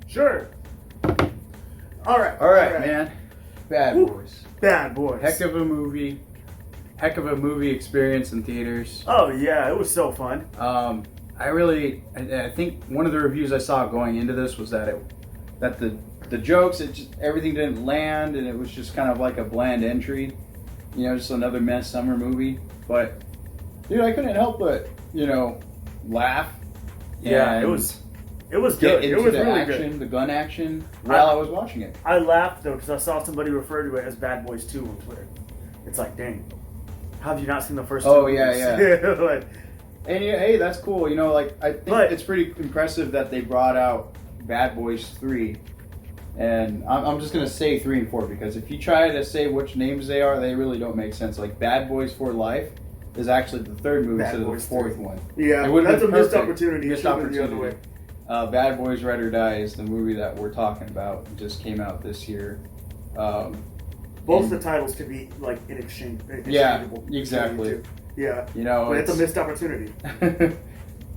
Sure. All right, man. Bad Boys. Bad Boys. Heck of a movie experience in theaters. Oh yeah, it was so fun. I think one of the reviews I saw going into this was that the jokes, everything didn't land, and it was just kind of like a bland entry, just another mess summer movie. But dude, I couldn't help but laugh. Yeah, it was good. It was really action, good. the gun action while I was watching it. I laughed though because I saw somebody refer to it as Bad Boys 2 on Twitter. It's like, dang, how have you not seen the first two? Oh movies? yeah. Like, And hey, that's cool. I think it's pretty impressive that they brought out Bad Boys 3. And I'm just going to say 3 and 4 because if you try to say which names they are, they really don't make sense. Like Bad Boys for Life is actually the third movie instead of the fourth one. Yeah, that's a missed opportunity. Missed opportunity. The other way. Bad Boys Ride or Die is the movie that we're talking about. It just came out this year. Both the titles could be like interchangeable. Yeah, exactly. Yeah, but it's a missed opportunity.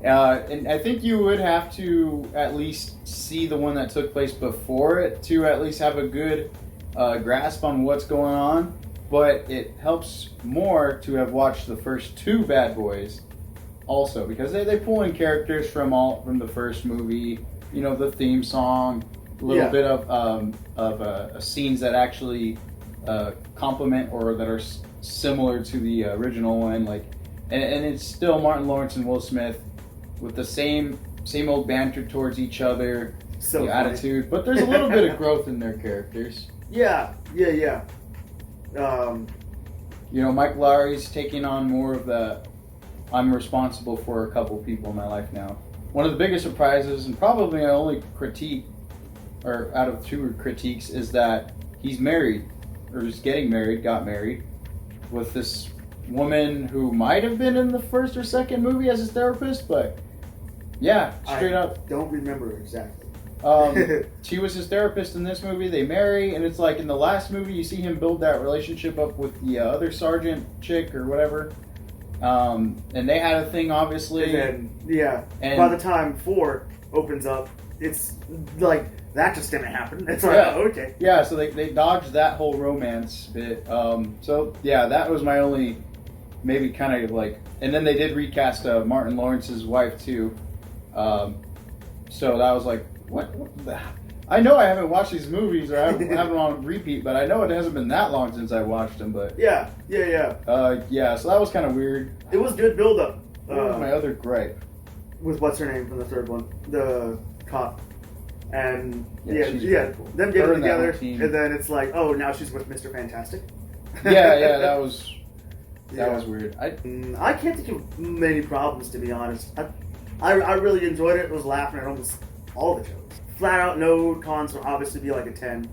And I think you would have to at least see the one that took place before it to at least have a good grasp on what's going on. But it helps more to have watched the first two Bad Boys also because they pull in characters from the first movie. The theme song, a little bit of scenes that actually complement or that are similar to the original one, and it's still Martin Lawrence and Will Smith with the same old banter towards each other, attitude, but there's a little bit of growth in their characters. Yeah. Mike Lowry's taking on more of the I'm responsible for a couple people in my life now. One of the biggest surprises, and probably my only critique, or out of two critiques, is that he's married, or is getting married, got married, with this woman who might have been in the first or second movie as his therapist, but yeah, straight up. Don't remember exactly. She was his therapist in this movie. They marry, and it's like in the last movie, you see him build that relationship up with the other sergeant chick or whatever. And they had a thing, obviously. And by the time 4 opens up, it's like that just didn't happen. It's like, okay. Yeah, so they dodged that whole romance bit. So yeah, that was my only maybe kind of like. And then they did recast Martin Lawrence's wife too. So that was like, what the? I know I haven't watched these movies or I haven't them on repeat, but I know it hasn't been that long since I watched them. But yeah. So that was kind of weird. It was good build up. What was my other gripe? With what's her name from the third one, the cop, and cool. them getting together, and then it's like, oh, now she's with Mr. Fantastic. That was weird. I can't think of many problems, to be honest. I really enjoyed it. I was laughing at almost all the jokes. Flat out, no cons will obviously be like a 10.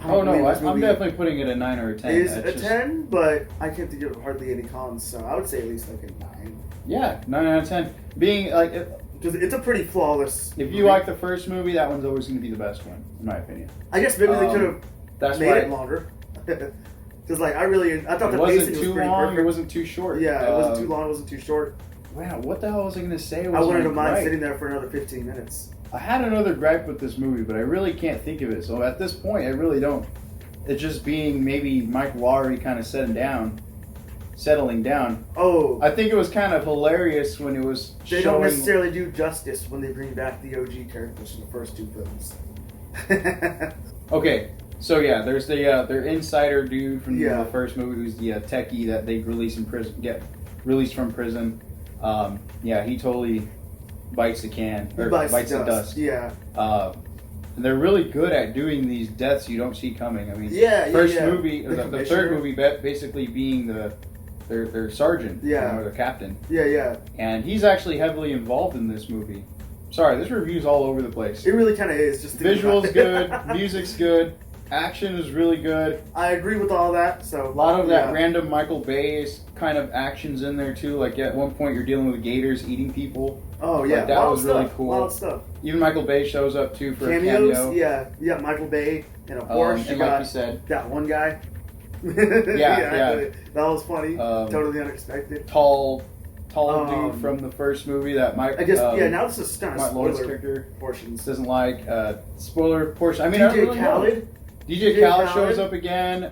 I'm definitely putting it a 9 or a 10. It is a 10, but I can't think of hardly any cons, so I would say at least like a 9. Yeah, 9 out of 10. Being like, because it's a pretty flawless. If you like the first movie, that one's always going to be the best one, in my opinion. I guess maybe they could have made it longer. Because I thought the pacing was pretty perfect. It wasn't too short. Yeah, it wasn't too long. It wasn't too short. Wow, what the hell was I going to say? I wouldn't have mind sitting there for another 15 minutes. I had another gripe with this movie, but I really can't think of it. So at this point, I really don't. It's just being maybe Mike Lowry kind of settling down. Oh. I think it was kind of hilarious when it was They don't necessarily do justice when they bring back the OG characters from the first two films. Okay, so yeah, there's their insider dude from the first movie who's the techie that they get released from prison. He totally bites the can, or bites the dust. Yeah. And they're really good at doing these deaths you don't see coming. I mean, first movie, the third movie, basically being their sergeant, or the captain. Yeah. And he's actually heavily involved in this movie. Sorry, this review's all over the place. It really kind of is. Just visuals good, music's good, action is really good. I agree with all that. So a lot of that random Michael Bay kind of actions in there too. Like at one point, you're dealing with gators eating people. Oh yeah, that was really cool. A lot of stuff. Even Michael Bay shows up too for cameos. A cameo. Yeah, you got Michael Bay and of course and like you said, that one guy. Yeah. That was funny. Totally unexpected. Tall, tall dude from the first movie that Mike. I guess now this is kind of Martin Lawrence spoiler character portions. doesn't like spoiler portion. I mean, I don't DJ really know. Khaled. DJ Khaled shows up again.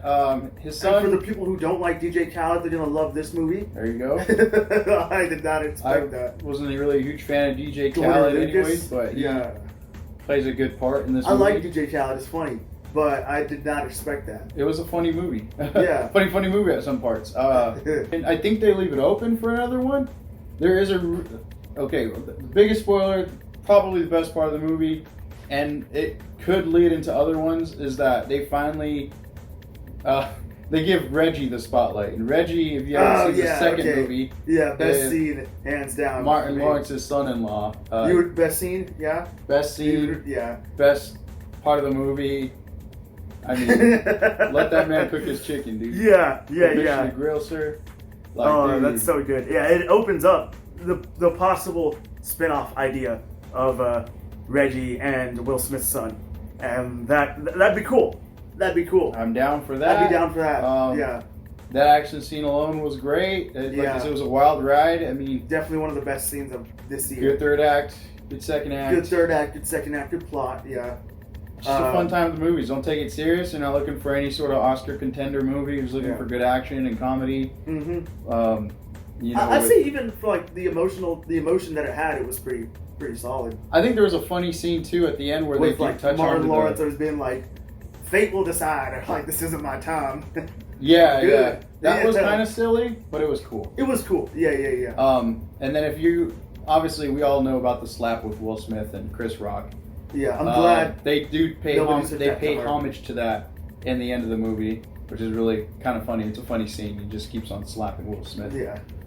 His son. And for the people who don't like DJ Khaled, they're gonna love this movie. There you go. I did not expect that. Wasn't really a huge fan of DJ Jordan Khaled Lucas, anyways, but he plays a good part in this movie. I like DJ Khaled. It's funny, but I did not expect that. It was a funny movie. Yeah. funny movie at some parts. And I think they leave it open for another one. There is the biggest spoiler, probably the best part of the movie, and it could lead into other ones, is that they finally they give Reggie the spotlight. And Reggie, if you haven't seen the second movie, best scene hands down. Martin Lawrence's son-in-law. Best scene, yeah. Best scene, best part of the movie. I mean, let that man cook his chicken, dude. Yeah. Grill, sir. Like, dude. That's so good. Yeah, it opens up the possible spin-off idea of Reggie and Will Smith's son, and that'd be cool. That'd be cool. I'm down for that. I'd be down for that. Yeah. That action scene alone was great. It was a wild ride. I mean, definitely one of the best scenes of this year. Good third act, good second act. Good third act, good second act, good plot. Yeah. Just a fun time with the movies. Don't take it serious. You're not looking for any sort of Oscar contender movie. You're just looking for good action and comedy. Mm-hmm. I'd say even for like the emotion that it had, it was pretty solid. I think there was a funny scene too at the end where with they like touch Martin on Lawrence was being like, "Fate will decide." Like, this isn't my time. Yeah. That was kind of silly, but it was cool. It was cool. Yeah. And then obviously we all know about the slap with Will Smith and Chris Rock. Yeah, I'm glad they do pay homage to that in the end of the movie, which is really kind of funny. It's a funny scene. He just keeps on slapping Will Smith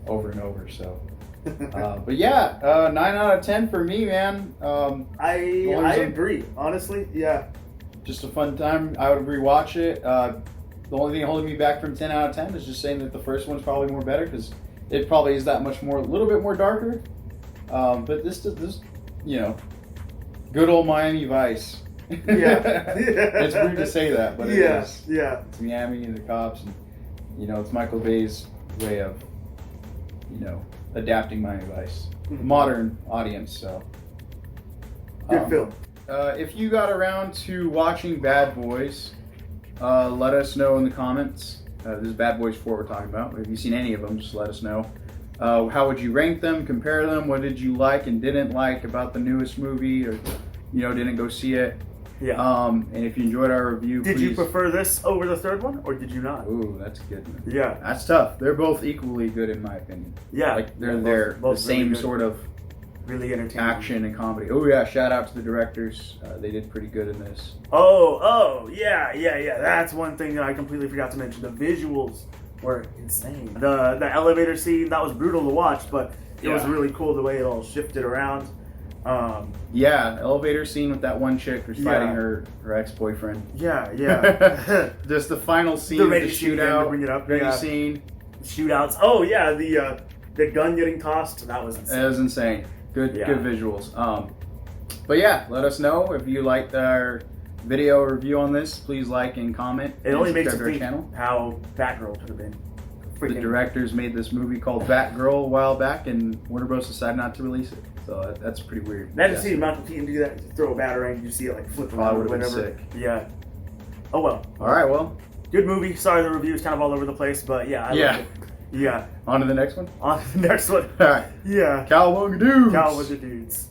over and over. So, but yeah, 9 out of 10 for me, man. I agree. Honestly, yeah. Just a fun time. I would rewatch it. The only thing holding me back from 10 out of 10 is just saying that the first one's probably more better because it probably is that much more, a little bit more darker. But this, good old Miami Vice. Yeah. It's weird to say that, but it is. Yeah. It's Miami and the cops, and it's Michael Bay's way of, adapting Miami Vice, modern audience. So good film. If you got around to watching Bad Boys, let us know in the comments. This is Bad Boys 4 we're talking about. If you've seen any of them, just let us know. How would you rank them, compare them? What did you like and didn't like about the newest movie, or didn't go see it? Yeah. And if you enjoyed our review, did you prefer this over the third one, or did you not? Ooh, that's good. Man. Yeah, that's tough. They're both equally good in my opinion. Yeah, like they're both the same really sort of really entertaining action and comedy. Oh yeah, shout out to the directors. They did pretty good in this. Oh yeah. That's one thing that I completely forgot to mention. The visuals were insane. The elevator scene, that was brutal to watch, but it was really cool the way it all shifted around. Elevator scene with that one chick who's fighting her ex-boyfriend. Yeah. Just the final scene of the shootout. Bring it up. Scene. Shootouts. Oh yeah, the gun getting tossed. That was insane. That was insane. Good visuals. But yeah, let us know if you liked our video review on this. Please like and comment. It only makes you think how Batgirl could have been. The directors made this movie called Batgirl a while back, and Warner Bros. Decided not to release it. So that's pretty weird. Imagine seeing Michael Keaton do that, throw a batarang, you see it like flip around or whatever. Sick. Yeah. Oh well. All right, well. Good movie. Sorry the review is kind of all over the place, but yeah, I liked it. Yeah. On to the next one? On to the next one. All right. Yeah. Cowabunga dudes. Cowabunga dudes.